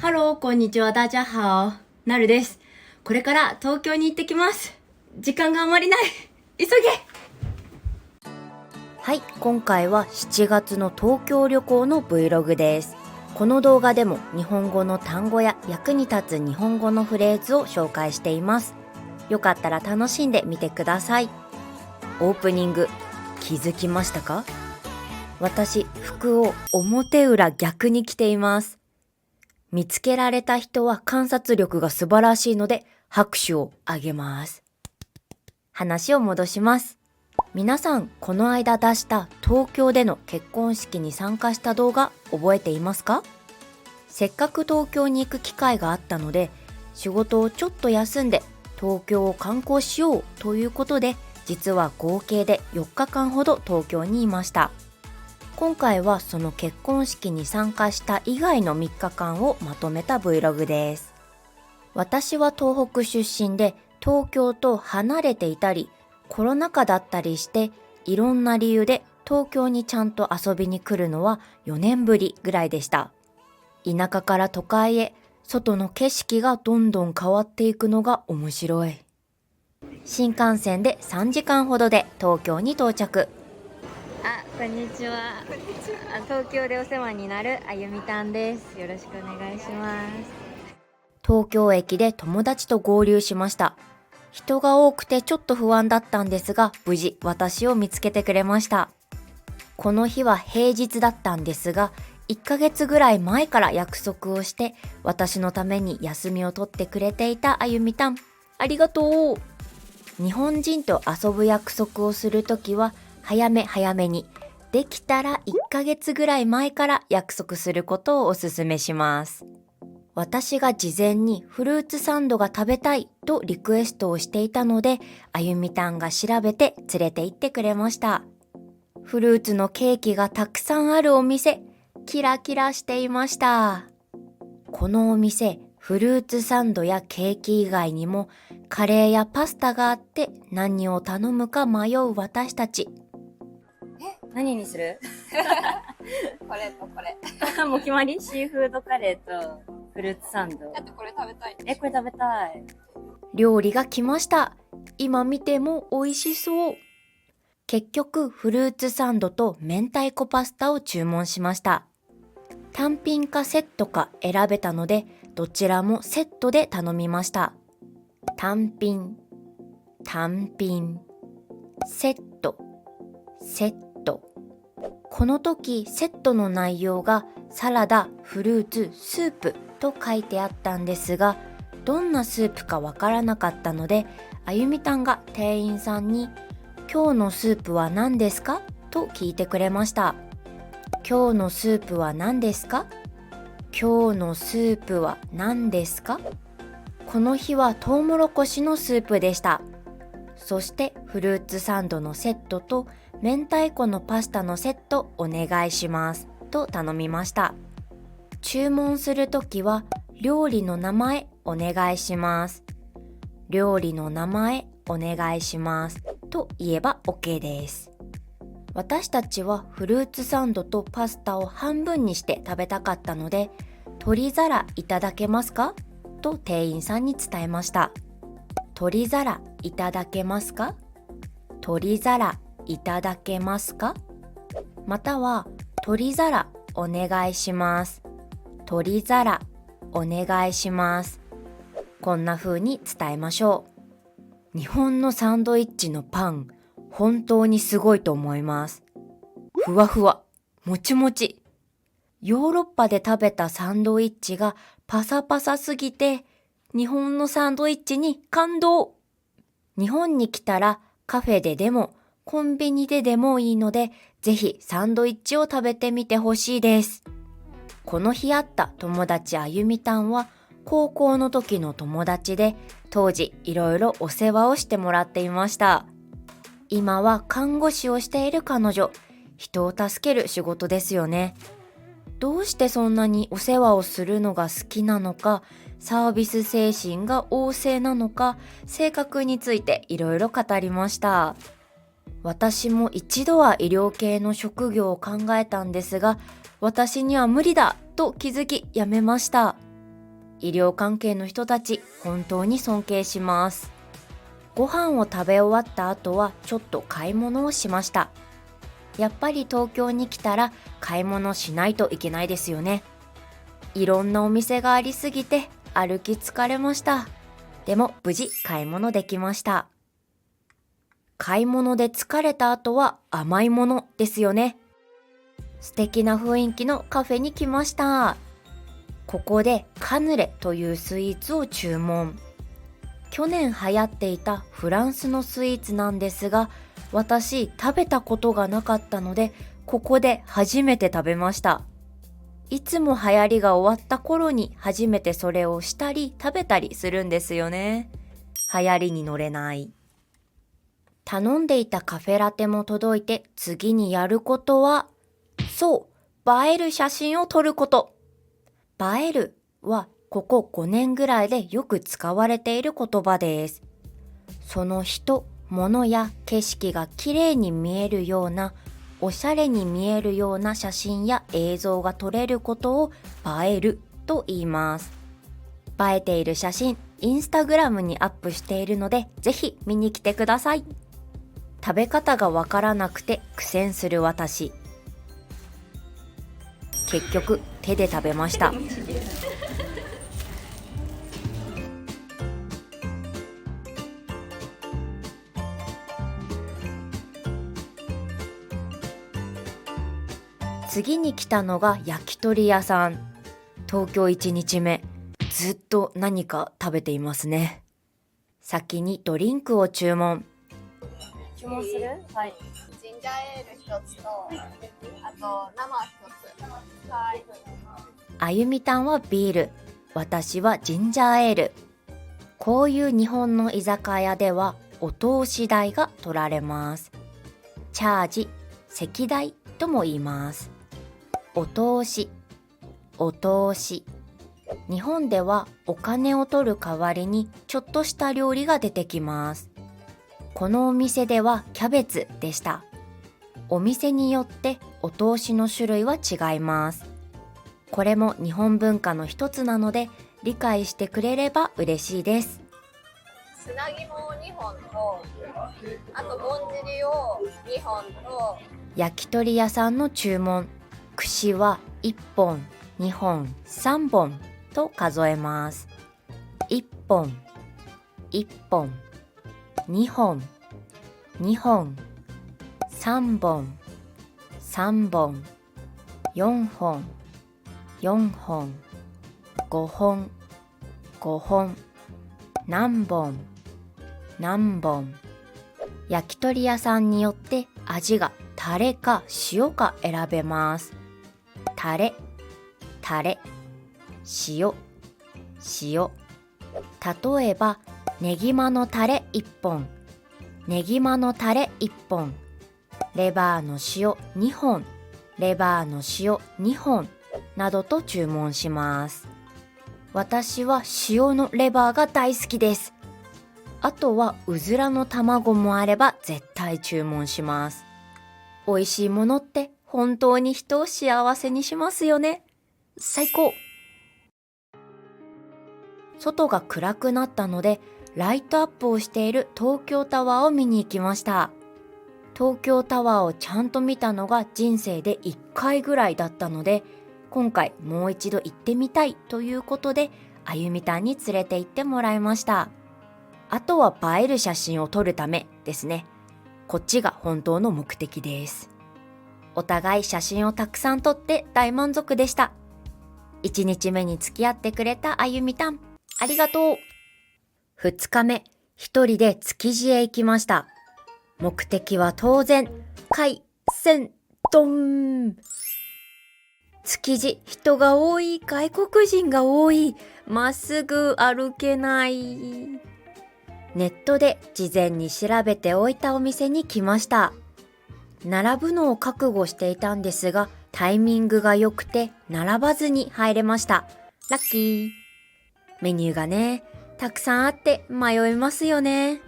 ハロー、こんにちは、大家好。なるです。これから東京に行ってきます。時間があまりない。急げ。はい、今回は7月の東京旅行の Vlog です。この動画でも日本語の単語や役に立つ日本語のフレーズを紹介しています。よかったら楽しんでみてください。オープニング、気づきましたか？私、服を表裏逆に着ています。見つけられた人は観察力が素晴らしいので拍手をあげます。話を戻します。皆さん、この間出した東京での結婚式に参加した動画覚えていますか？せっかく東京に行く機会があったので、仕事をちょっと休んで東京を観光しようということで、実は合計で4日間ほど東京にいました。今回はその結婚式に参加した以外の3日間をまとめた Vlog です。私は東北出身で東京と離れていたり、コロナ禍だったりして、いろんな理由で東京にちゃんと遊びに来るのは4年ぶりぐらいでした。田舎から都会へ、外の景色がどんどん変わっていくのが面白い。新幹線で3時間ほどで東京に到着。こんにちは。東京でお世話になるあゆみたんです。よろしくお願いします。東京駅で友達と合流しました。人が多くてちょっと不安だったんですが、無事私を見つけてくれました。この日は平日だったんですが、1ヶ月ぐらい前から約束をして、私のために休みを取ってくれていたあゆみたん、ありがとう。日本人と遊ぶ約束をするときは、早めに、できたら1ヶ月ぐらい前から約束することをお勧めします。私が事前にフルーツサンドが食べたいとリクエストをしていたので、あゆみたんが調べて連れて行ってくれました。フルーツのケーキがたくさんあるお店、キラキラしていました。このお店、フルーツサンドやケーキ以外にもカレーやパスタがあって、何を頼むか迷う私たち。何にする？これとこれ。もう決まり？シーフードカレーとフルーツサンド。だってこれ食べたい。これ食べたい。料理が来ました。今見ても美味しそう。結局フルーツサンドと明太子パスタを注文しました。単品かセットか選べたので、どちらもセットで頼みました。単品、セット。この時セットの内容がサラダ、フルーツ、スープと書いてあったんですが、どんなスープかわからなかったので、あゆみたんが店員さんに今日のスープは何ですか？と聞いてくれました。今日のスープは何ですか？今日のスープは何ですか？この日はトウモロコシのスープでした。そしてフルーツサンドのセットと明太子のパスタのセットお願いしますと頼みました。注文するときは料理の名前お願いします。料理の名前お願いしますと言えば OK です。私たちはフルーツサンドとパスタを半分にして食べたかったので、鶏皿いただけますか？と店員さんに伝えました。鶏皿いただけますか？鶏皿いただけますか？または鶏皿お願いします。鶏皿お願いします。こんな風に伝えましょう。日本のサンドイッチのパン、本当にすごいと思います。ふわふわ、もちもち。ヨーロッパで食べたサンドイッチがパサパサすぎて、日本のサンドイッチに感動。日本に来たらカフェででもコンビニででもいいので、ぜひサンドイッチを食べてみてほしいです。この日会った友達あゆみたんは高校の時の友達で、当時いろいろお世話をしてもらっていました。今は看護師をしている彼女、人を助ける仕事ですよね。どうしてそんなにお世話をするのが好きなのか、サービス精神が旺盛なのか、性格についていろいろ語りました。私も一度は医療系の職業を考えたんですが、私には無理だと気づきやめました。医療関係の人たち、本当に尊敬します。ご飯を食べ終わった後はちょっと買い物をしました。やっぱり東京に来たら買い物しないといけないですよね。いろんなお店がありすぎて歩き疲れました。でも無事買い物できました。買い物で疲れた後は甘いものですよね。素敵な雰囲気のカフェに来ました。ここでカヌレというスイーツを注文。去年流行っていたフランスのスイーツなんですが、私食べたことがなかったので、ここで初めて食べました。いつも流行りが終わった頃に初めてそれをしたり食べたりするんですよね。流行りに乗れない。頼んでいたカフェラテも届いて、次にやることは、そう、映える写真を撮ること。映えるはここ5年ぐらいでよく使われている言葉です。その人、物や景色が綺麗に見えるような、おしゃれに見えるような写真や映像が撮れることを映えると言います。映えている写真、インスタグラムにアップしているので、ぜひ見に来てください。食べ方がわからなくて苦戦する私。結局手で食べました。次に来たのが焼き鳥屋さん。東京1日目、ずっと何か食べていますね。先にドリンクを注文。注文する？はい。ジンジャーエール一つと、あと生一つ。はい。あゆみたんはビール、私はジンジャーエール。こういう日本の居酒屋ではお通し代が取られます。チャージ、席代とも言います。お通し、お通し。日本ではお金を取る代わりにちょっとした料理が出てきます。このお店ではキャベツでした。お店によってお通しの種類は違います。これも日本文化の一つなので理解してくれれば嬉しいです。砂肝を2本と、あとぼんじりを2本と、焼き鳥屋さんの注文。串は1本、2本、3本と数えます。1本、1本、2本、2本、3本、3本、4本、4本、5本、5本、何本、何本。焼き鳥屋さんによって味がタレか塩か選べます。タレ、タレ、塩、塩。例えば、ネギマのタレ1本、ネギマのタレ1本、レバーの塩2本、レバーの塩2本などと注文します。私は塩のレバーが大好きです。あとはうずらの卵もあれば絶対注文します。美味しいものって本当に人を幸せにしますよね。最高。外が暗くなったのでライトアップをしている東京タワーを見に行きました。東京タワーをちゃんと見たのが人生で1回ぐらいだったので、今回もう一度行ってみたいということであゆみたんに連れて行ってもらいました。あとは映える写真を撮るためですね。こっちが本当の目的です。お互い写真をたくさん撮って大満足でした。1日目に付き合ってくれたあゆみたん、ありがとう。2日目、一人で築地へ行きました。目的は当然、海鮮丼。築地、人が多い、外国人が多い、まっすぐ歩けない。ネットで事前に調べておいたお店に来ました。並ぶのを覚悟していたんですが、タイミングが良くて並ばずに入れました。ラッキー。メニューがね、たくさんあって迷いますよね。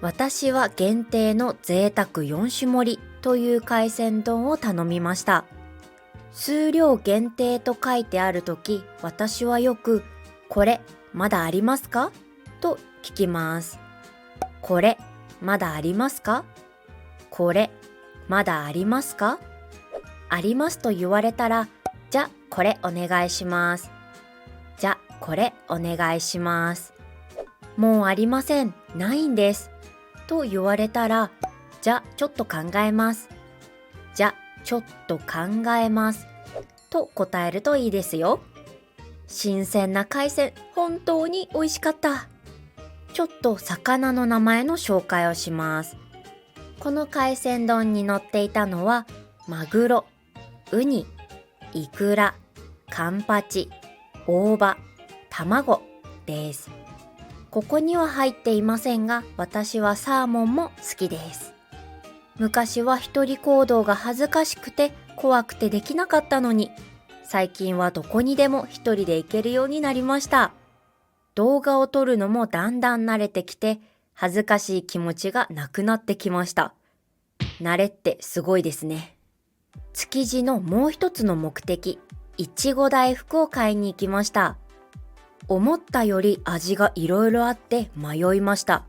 私は限定の贅沢4種盛りという海鮮丼を頼みました。数量限定と書いてあるとき、私はよく、これ、まだありますかと聞きます。これ、まだありますか？これ、まだありますか？ありますと言われたら、じゃ、これお願いします。じゃ、これお願いします。もうありません、ないんです。と言われたら、じゃ、ちょっと考えます。じゃ、ちょっと考えます。と答えるといいですよ。新鮮な海鮮、本当に美味しかった。ちょっと魚の名前の紹介をします。この海鮮丼に乗っていたのは、マグロ、ウニ、イクラ、カンパチ、大葉、卵です。ここには入っていませんが、私はサーモンも好きです。昔は一人行動が恥ずかしくて怖くてできなかったのに、最近はどこにでも一人で行けるようになりました。動画を撮るのもだんだん慣れてきて、恥ずかしい気持ちがなくなってきました。慣れってすごいですね。築地のもう一つの目的、いちご大福を買いに行きました。思ったより味がいろいろあって迷いました。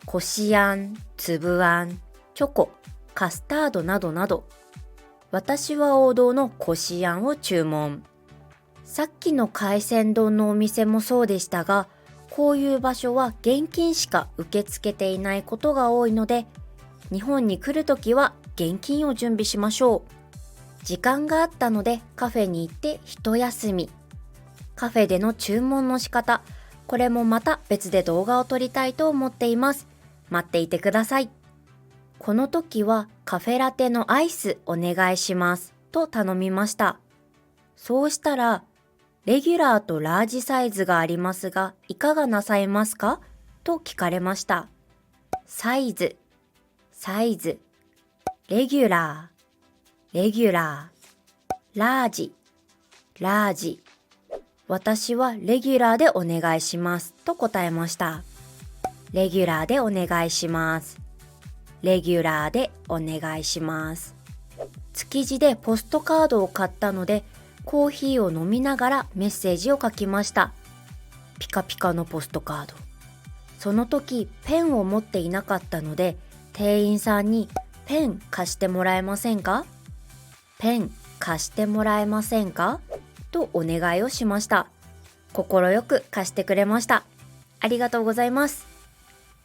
こしあん、つぶあん、チョコ、カスタードなどなど。私は王道のこしあんを注文。さっきの海鮮丼のお店もそうでしたが、こういう場所は現金しか受け付けていないことが多いので、日本に来るときは現金を準備しましょう。時間があったのでカフェに行って一休み。カフェでの注文の仕方、これもまた別で動画を撮りたいと思っています。待っていてください。この時はカフェラテのアイスお願いしますと頼みました。そうしたら、レギュラーとラージサイズがありますが、いかがなさいますかと聞かれました。サイズ、レギュラー、ラージ。私はレギュラーでお願いしますと答えました。レギュラーでお願いします。レギュラーでお願いします。築地でポストカードを買ったので、コーヒーを飲みながらメッセージを書きました。ピカピカのポストカード。その時ペンを持っていなかったので、店員さんにペン貸してもらえませんか？ペン貸してもらえませんか？とお願いをしました。心よく貸してくれました。ありがとうございます。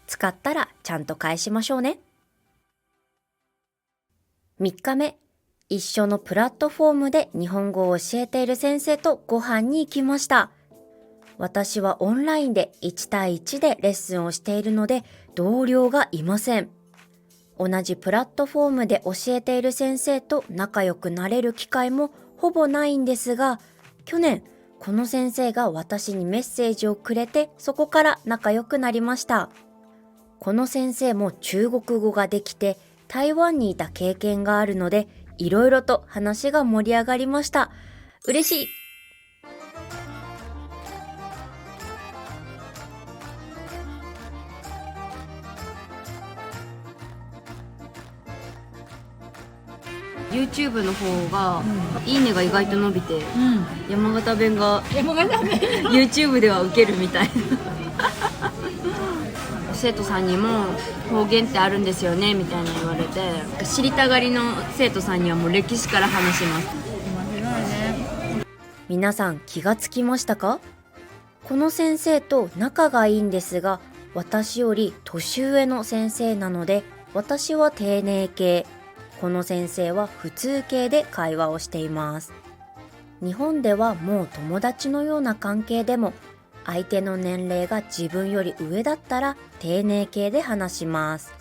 使ったらちゃんと返しましょうね。3日目、一緒のプラットフォームで日本語を教えている先生とご飯に行きました。私はオンラインで1対1でレッスンをしているので同僚がいません。同じプラットフォームで教えている先生と仲良くなれる機会もほぼないんですが、去年この先生が私にメッセージをくれて、そこから仲良くなりました。この先生も中国語ができて台湾にいた経験があるので、いろいろと話が盛り上がりました。嬉しい。YouTube の方が、いいねが意外と伸びて、山形弁が YouTube ではウケるみたいな生徒さんにも方言ってあるんですよねみたいな言われて、知りたがりの生徒さんにはもう歴史から話します。皆さん気がつきましたか？この先生と仲がいいんですが、私より年上の先生なので、私は丁寧系、この先生は普通系で会話をしています。日本ではもう友達のような関係でも、相手の年齢が自分より上だったら丁寧系で話します。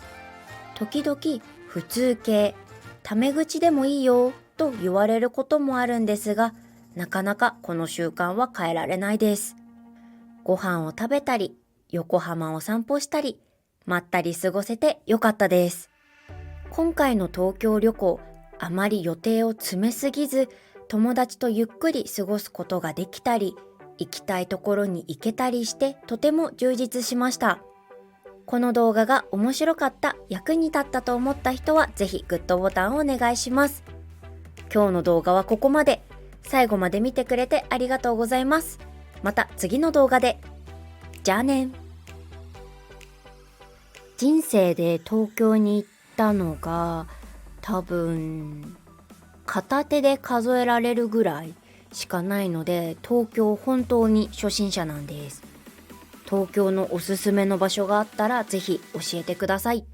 時々普通系、タメ口でもいいよと言われることもあるんですが、なかなかこの習慣は変えられないです。ご飯を食べたり、横浜を散歩したり、まったり過ごせてよかったです。今回の東京旅行、あまり予定を詰めすぎず、友達とゆっくり過ごすことができたり、行きたいところに行けたりしてとても充実しました。この動画が面白かった、役に立ったと思った人はぜひグッドボタンをお願いします。今日の動画はここまで。最後まで見てくれてありがとうございます。また次の動画で。じゃあね。人生で東京に行ったのが多分片手で数えられるぐらいしかないので、東京本当に初心者なんです。東京のおすすめの場所があったらぜひ教えてください。